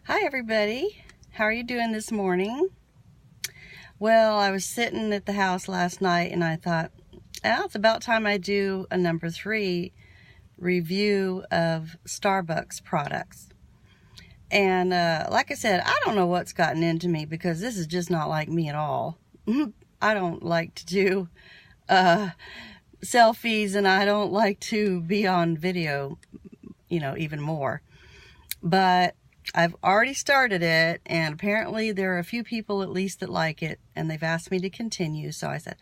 Hi everybody, how are you doing this morning? Well, I was sitting at the house last night and I thought, it's about time I do a number 3 review of Starbucks products. And like I said, I don't know what's gotten into me because this is just not like me at all. I don't like to do selfies and I don't like to be on video, even more. But I've already started it, and apparently there are a few people at least that like it, and they've asked me to continue, so I said,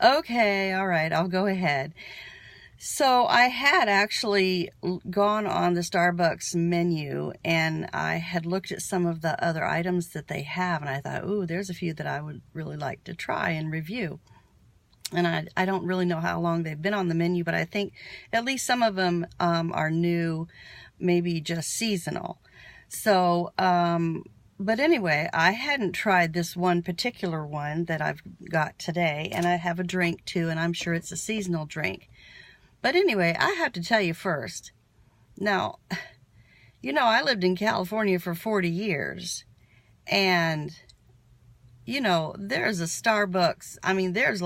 okay, all right, I'll go ahead. So I had actually gone on the Starbucks menu, and I had looked at some of the other items that they have, and I thought, ooh, there's a few that I would really like to try and review. And I don't really know how long they've been on the menu, but I think at least some of them are new, maybe just seasonal. So, but anyway, I hadn't tried this one particular one that I've got today, and I have a drink too, and I'm sure it's a seasonal drink. But anyway, I have to tell you first. Now, I lived in California for 40 years, and, there's a Starbucks. I mean, there's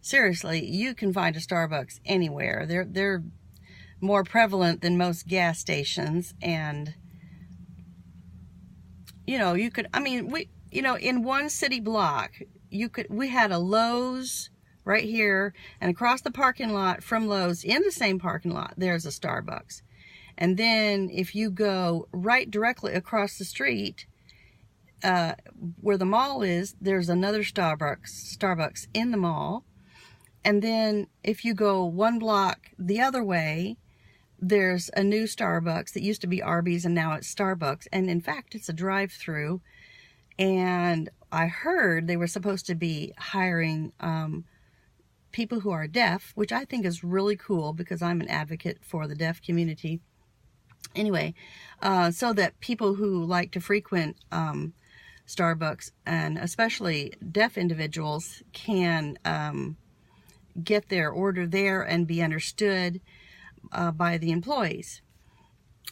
seriously, you can find a Starbucks anywhere. They're more prevalent than most gas stations, and you could, in one city block, we had a Lowe's right here, and across the parking lot from Lowe's, in the same parking lot, there's a Starbucks. And then if you go right directly across the street, where the mall is, there's another Starbucks in the mall. And then if you go one block the other way, there's a new Starbucks that used to be Arby's and now it's Starbucks. And in fact, it's a drive-through. And I heard they were supposed to be hiring people who are deaf, which I think is really cool because I'm an advocate for the deaf community. Anyway, so that people who like to frequent Starbucks, and especially deaf individuals, can get their order there and be understood by the employees.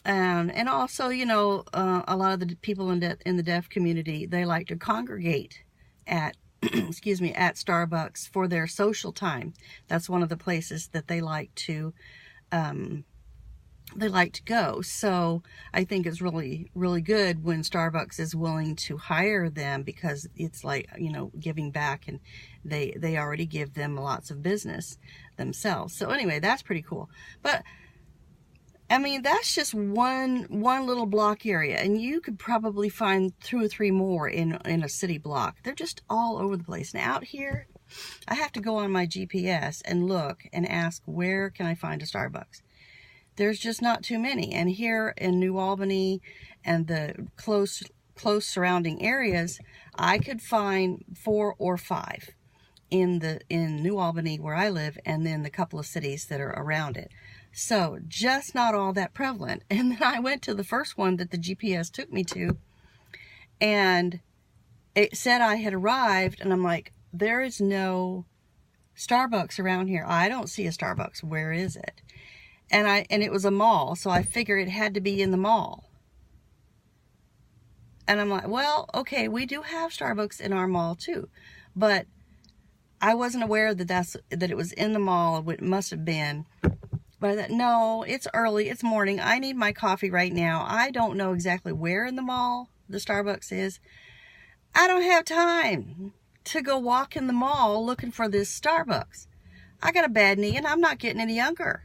And also, a lot of the people in the deaf community, they like to congregate at at Starbucks for their social time. That's one of the places that they like to go. So I think it's really, really good when Starbucks is willing to hire them, because it's like, giving back, and they already give them lots of business themselves. So anyway, that's pretty cool. But that's just one little block area, and you could probably find 2 or 3 more in a city block. They're just all over the place. Now out here, I have to go on my GPS and look and ask, where can I find a Starbucks? There's just not too many. And here in New Albany and the close surrounding areas, I could find 4 or 5 in New Albany where I live, and then the couple of cities that are around it. So just not all that prevalent. And then I went to the first one that the GPS took me to, and it said I had arrived, and I'm like, there is no Starbucks around here. I don't see a Starbucks. Where is it? And it was a mall, so I figured it had to be in the mall. And I'm like, well, okay, we do have Starbucks in our mall too, but I wasn't aware that it was in the mall. It must have been. But I thought, no, it's early, it's morning, I need my coffee right now. I don't know exactly where in the mall the Starbucks is. I don't have time to go walk in the mall looking for this Starbucks. I got a bad knee and I'm not getting any younger.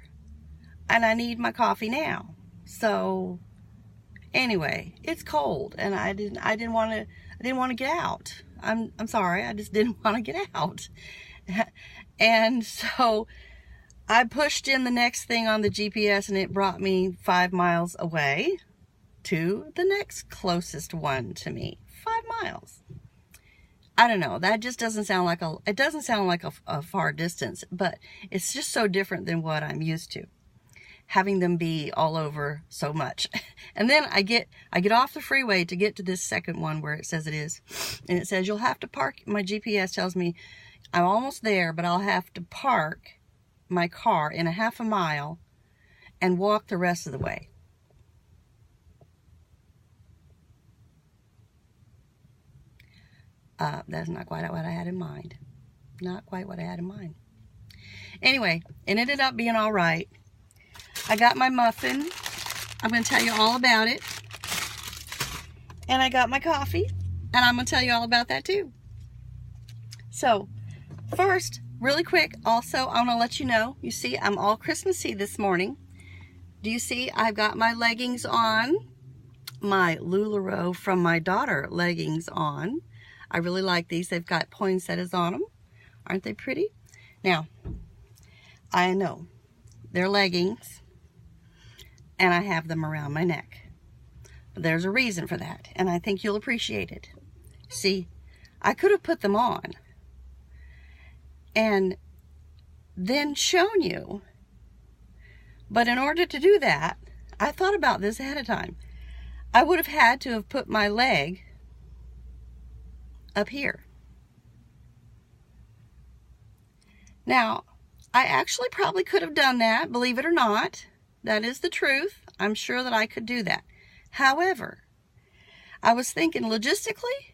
And I need my coffee now. So anyway, it's cold, and I didn't want to get out. I'm sorry, I just didn't want to get out. And so I pushed in the next thing on the GPS, and it brought me 5 miles away to the next closest one to me. 5 miles. I don't know. That just doesn't sound like a far distance, but it's just so different than what I'm used to, having them be all over so much. And then I get off the freeway to get to this second one where it says it is, and it says you'll have to park. My GPS tells me I'm almost there, but I'll have to park my car in a half a mile and walk the rest of the way. That's not quite what I had in mind. Not quite what I had in mind. Anyway, it ended up being all right. I got my muffin. I'm going to tell you all about it. And I got my coffee. And I'm going to tell you all about that too. So, first, really quick, also, I want to let you know, you see, I'm all Christmassy this morning. Do you see, I've got my leggings on, my LuLaRoe from my daughter leggings on. I really like these. They've got poinsettias on them. Aren't they pretty? Now, I know, they're leggings, and I have them around my neck. But there's a reason for that, and I think you'll appreciate it. See, I could have put them on and then shown you. But in order to do that, I thought about this ahead of time. I would have had to have put my leg up here. Now, I actually probably could have done that, believe it or not. That is the truth. I'm sure that I could do that. However, I was thinking logistically,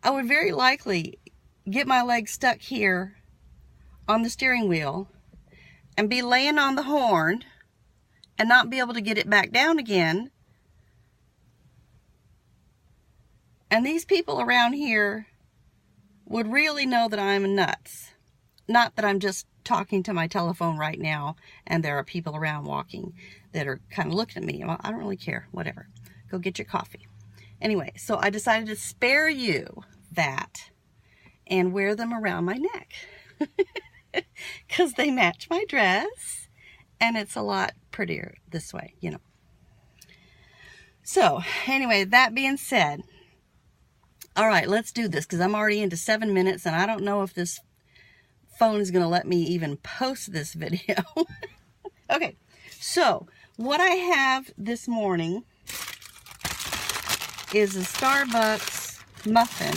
I would very likely get my leg stuck here on the steering wheel and be laying on the horn and not be able to get it back down again. And these people around here would really know that I'm nuts. Not that I'm just talking to my telephone right now and there are people around walking that are kind of looking at me. Well, I don't really care. Whatever. Go get your coffee. Anyway, so I decided to spare you that and wear them around my neck. Because they match my dress and it's a lot prettier this way, you know. So, anyway, that being said, all right, let's do this because I'm already into 7 minutes and I don't know if this phone is going to let me even post this video. Okay, so what I have this morning is a Starbucks muffin,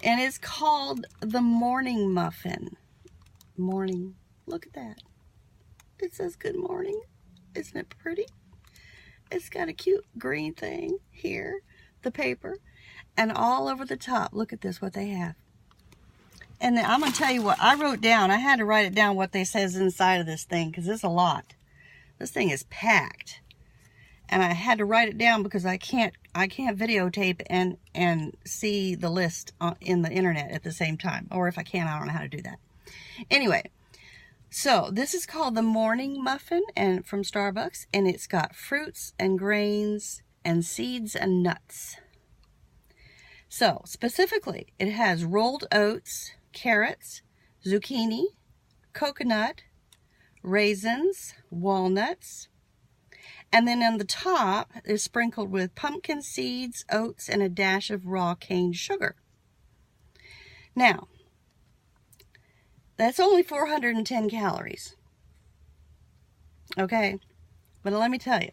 and it's called the Morning Muffin. Morning. Look at that. It says good morning. Isn't it pretty? It's got a cute green thing here, the paper, and all over the top. Look at this, what they have. And then I'm going to tell you what I wrote down. I had to write it down what they says inside of this thing because it's a lot. This thing is packed. And I had to write it down because I can't videotape and see the list in the internet at the same time. Or if I can, I don't know how to do that. Anyway, so this is called the Morning Muffin and from Starbucks. And it's got fruits and grains and seeds and nuts. So specifically, it has rolled oats, carrots, zucchini, coconut, raisins, walnuts, and then on the top is sprinkled with pumpkin seeds, oats, and a dash of raw cane sugar. Now, that's only 410 calories. Okay, but let me tell you,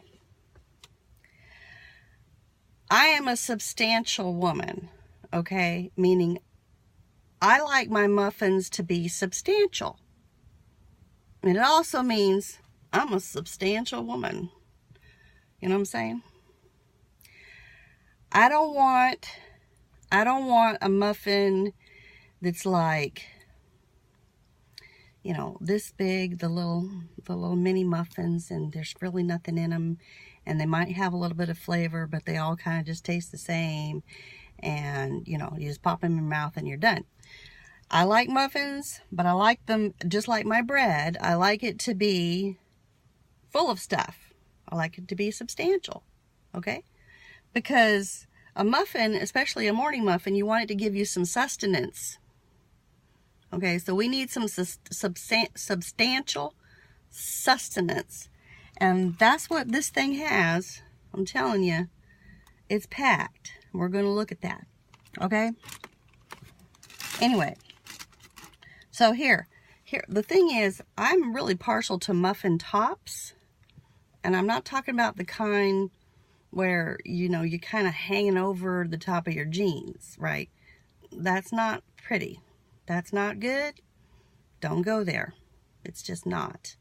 I am a substantial woman, okay, meaning I like my muffins to be substantial. And it also means I'm a substantial woman. You know what I'm saying? I don't want a muffin that's like, you know, this big, the little mini muffins, and there's really nothing in them, and they might have a little bit of flavor, but they all kind of just taste the same, and, you know, you just pop them in your mouth and you're done. I like muffins, but I like them just like my bread. I like it to be full of stuff. I like it to be substantial, okay? Because a muffin, especially a morning muffin, you want it to give you some sustenance. Okay, so we need some substantial sustenance. And that's what this thing has. I'm telling you, it's packed. We're going to look at that, okay? Anyway, so here, the thing is, I'm really partial to muffin tops. And I'm not talking about the kind where, you know, you're kind of hanging over the top of your jeans, right? That's not pretty. That's not good. Don't go there. It's just not.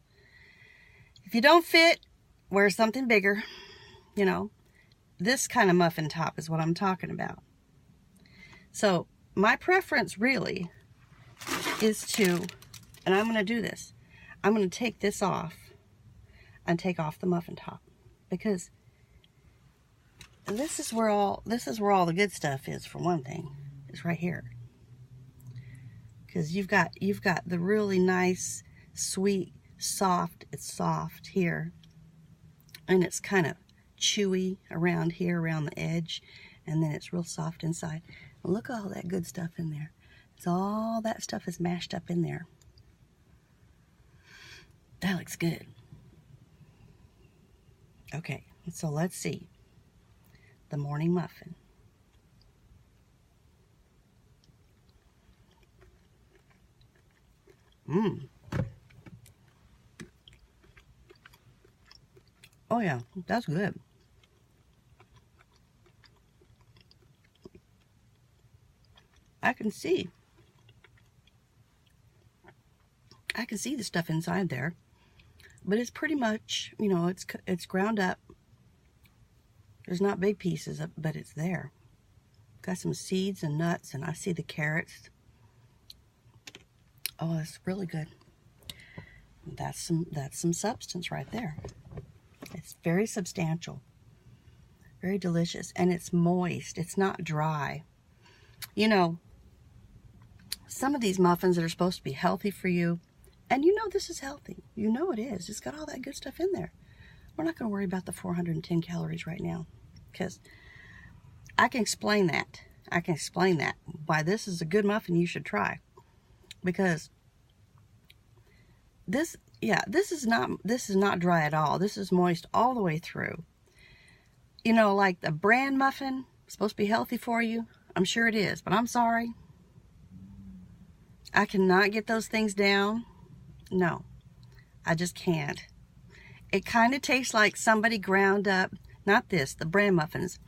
If you don't fit, wear something bigger. You know, this kind of muffin top is what I'm talking about. So my preference really is to, and I'm going to do this, I'm going to take this off and take off the muffin top, because this is where all the good stuff is. For one thing, it's right here, because you've got the really nice, sweet, soft. It's soft here, and it's kind of chewy around here, around the edge, and then it's real soft inside. Look at all that good stuff in there. It's all that stuff is mashed up in there. That looks good. Okay, so let's see. The morning muffin. Oh yeah, that's good. I can see the stuff inside there, but it's pretty much, you know, it's ground up. There's not big pieces, but it's there. Got some seeds and nuts, and I see the carrots. Oh, that's really good. That's some substance right there. It's very substantial, very delicious, and it's moist. It's not dry. You know, some of these muffins that are supposed to be healthy for you, and you know this is healthy. You know it is. It's got all that good stuff in there. We're not going to worry about the 410 calories right now, because I can explain that. I can explain that, why this is a good muffin you should try. Because this is not dry at all. This is moist all the way through. You know, like the bran muffin, supposed to be healthy for you. I'm sure it is, but I'm sorry. I cannot get those things down. No, I just can't. It kind of tastes like somebody ground up, not this, the bran muffins.